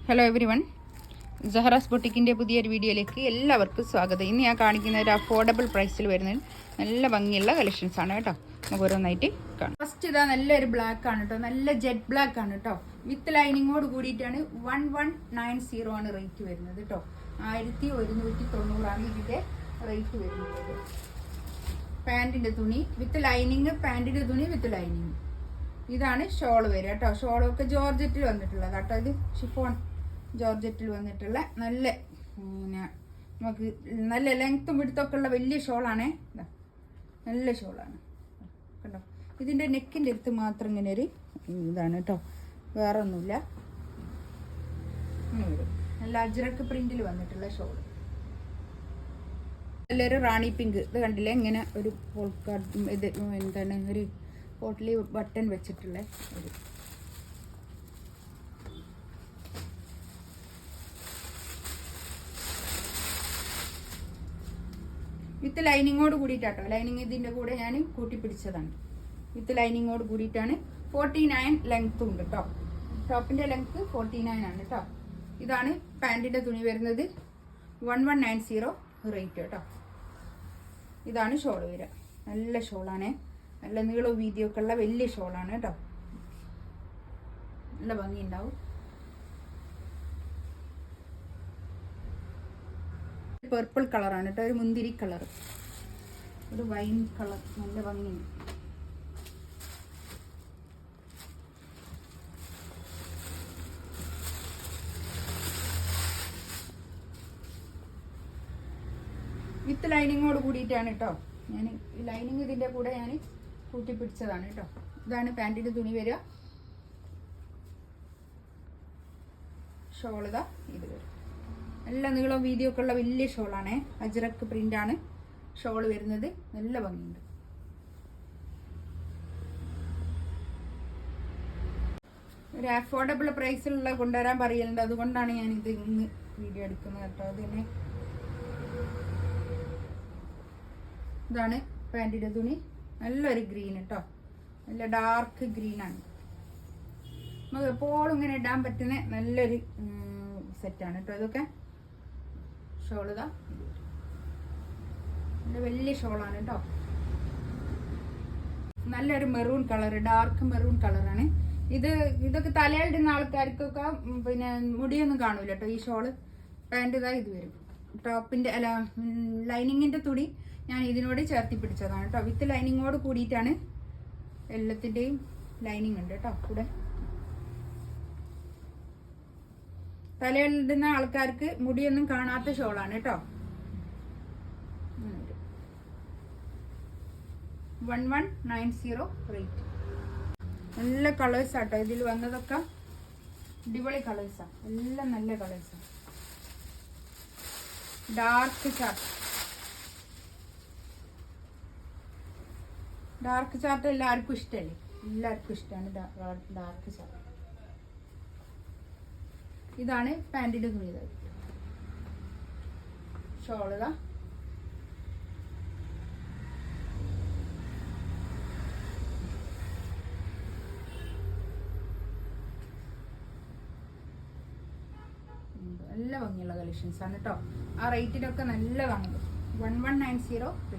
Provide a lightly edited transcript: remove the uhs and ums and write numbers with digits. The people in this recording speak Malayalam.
ഹലോ എവരി വൺ, സഹറാസ് ബൊട്ടിക്കിൻ്റെ പുതിയൊരു വീഡിയോയിലേക്ക് എല്ലാവർക്കും സ്വാഗതം. ഇന്ന് ഞാൻ കാണിക്കുന്ന ഒരു അഫോർഡബിൾ പ്രൈസിൽ വരുന്ന നല്ല ഭംഗിയുള്ള കളക്ഷൻസ് ആണ് കേട്ടോ. നമുക്ക് ഓരോന്നായിട്ട് കാണാം. ഫസ്റ്റ് ഇതാ നല്ലൊരു ബ്ലാക്ക് ആണ് കേട്ടോ, നല്ല ജെറ്റ് ബ്ലാക്ക് ആണ് കേട്ടോ. വിത്ത് ലൈനിങ്ങോട് കൂടിയിട്ടാണ് 1190 ആണ് റേറ്റ് വരുന്നത് കേട്ടോ. 1190 ഇതിൻ്റെ റേറ്റ് വരുന്നത്. പാൻറ്റിൻ്റെ തുണി വിത്ത് ലൈനിങ്, പാൻറ്റിൻ്റെ തുണി വിത്ത് ലൈനിങ്. ഇതാണ് ഷോൾ വരിക കേട്ടോ. ഷോളൊക്കെ ജോർജറ്റിൽ വന്നിട്ടുള്ളത് കേട്ടോ. ഇത് ഷിഫോൺ ജോർജറ്റിൽ വന്നിട്ടുള്ള നല്ല പിന്നെ നമുക്ക് നല്ല ലെങ്ത്തും വിടുത്തൊക്കെ ഉള്ള വലിയ ഷോളാണേ. നല്ല ഷോളാണ് കേട്ടോ. ഇതിൻ്റെ നെക്കിൻ്റെ അടുത്ത് മാത്രം ഇങ്ങനെ ഒരു ഇതാണ് കേട്ടോ, വേറെ ഒന്നുമില്ല. നല്ല അജ്രക്ക് പ്രിന്റിൽ വന്നിട്ടുള്ള ഷോൾ. നല്ലൊരു റാണി പിങ്ക്, ഇത് കണ്ടില്ലേ, ഇങ്ങനെ ഒരു ഇത് എന്താണ് ഒരു പോട്ടിൽ ബട്ടൺ വെച്ചിട്ടുള്ള ഒരു വിത്ത് ലൈനിങ്ങോട് കൂടിയിട്ടാട്ടോ. ലൈനിങ് ഇതിൻ്റെ കൂടെ ഞാൻ കൂട്ടിപ്പിടിച്ചതാണ്. വിത്ത് ലൈനിങ്ങോട് കൂടിയിട്ടാണ്. 49 ലെങ്ത്തും ഉണ്ട് കേട്ടോ. ടോപ്പിൻ്റെ ലെങ്ത്ത് 49 ആണ് കേട്ടോ. ഇതാണ് പാൻറ്റിൻ്റെ തുണി വരുന്നത്. 1190 റേറ്റ് കേട്ടോ. ഇതാണ് ഷോൾ വരിക. നല്ല ഷോളാണ്, നല്ല നീളവും വീതിയൊക്കെ ഉള്ള വലിയ ഷോളാണ് കേട്ടോ. നല്ല ഭംഗി ഉണ്ടാവും. പർപ്പിൾ കളറാണ് കേട്ടോ, ഒരു മുന്തിരി കളർ, ഒരു വൈൻ കളർ, നല്ല ഭംഗിയുണ്ട്. വിത്ത് ലൈനിങ്ങോട് കൂടിയിട്ടാണ് കേട്ടോ. ഞാൻ ലൈനിങ് ഇതിൻ്റെ കൂടെ ഞാൻ കൂട്ടിപ്പിടിച്ചതാണ് കേട്ടോ. ഇതാണ് പാൻറ്റിൻ്റെ തുണി വരിക. ഷോൾ ഇതാ ഇത് വരും. നല്ല നീളം വീതിയൊക്കെ ഉള്ള വലിയ ഷോളാണേ. അജ്രക്ക് പ്രിൻ്റാണ് ഷോൾ വരുന്നത്. നല്ല ഭംഗിയുണ്ട്. ഒരു അഫോർഡബിൾ പ്രൈസിലുള്ള കൊണ്ടുവരാൻ പറയലുണ്ട്, അതുകൊണ്ടാണ് ഞാൻ ഇത് ഇന്ന് വീഡിയോ എടുക്കുന്നത് കേട്ടോ. അതിന് ഇതാണ് പാൻറ്റിൻ്റെ തുണി. നല്ലൊരു ഗ്രീൻ കേട്ടോ, നല്ല ഡാർക്ക് ഗ്രീനാണ്. നമുക്ക് എപ്പോഴും ഇങ്ങനെ ഇടാൻ പറ്റുന്ന നല്ലൊരു സെറ്റാണ് കേട്ടോ ഇതൊക്കെ. ഷോൾ ഇതാ നല്ല വലിയ ഷോളാണ് കേട്ടോ. നല്ലൊരു മെറൂൺ കളർ, ഡാർക്ക് മെറൂൺ കളറാണ് ഇത്. ഇതൊക്കെ തലയിലിടുന്ന ആൾക്കാർക്കൊക്കെ പിന്നെ മുടിയൊന്നും കാണൂല കേട്ടോ. ഈ ഷോള് പാൻറ് ഇതാ ഇത് വരും. ടോപ്പിൻ്റെ അല്ല ലൈനിങ്ങിൻ്റെ തുണി ഞാൻ ഇതിനോട് ചേർത്തി പിടിച്ചതാണ് കേട്ടോ. വിത്ത് ലൈനിങ്ങോട് കൂടിയിട്ടാണ്. എല്ലാത്തിൻ്റെയും ലൈനിങ് ഉണ്ട് കേട്ടോ കൂടെ. തലയിലിടുന്ന ആൾക്കാർക്ക് മുടിയൊന്നും കാണാത്ത ഷോളാണ് കേട്ടോ. 1190 റേറ്റ്. നല്ല കളേഴ്സ് ആട്ടോ ഇതിൽ വന്നതൊക്കെ. അടിപൊളി കളേഴ്സാണ്, എല്ലാം നല്ല കളേഴ്സാണ്. ഡാർക്ക് ചാർട്ട്, ഡാർക്ക് ചാർട്ട് എല്ലാവർക്കും ഇഷ്ടമല്ലേ? എല്ലാവർക്കും ഇഷ്ടമാണ് ഡാർക്ക് ചാർട്ട്. ഇതാണ് പാൻറ്റിൻ്റെ തുണി. ഷോളുക നല്ല ഭംഗിയുള്ള കളക്ഷൻസ് ആണ് കേട്ടോ. ആ റേറ്റിലൊക്കെ നല്ല ഭംഗി. 1190 റേറ്റ്.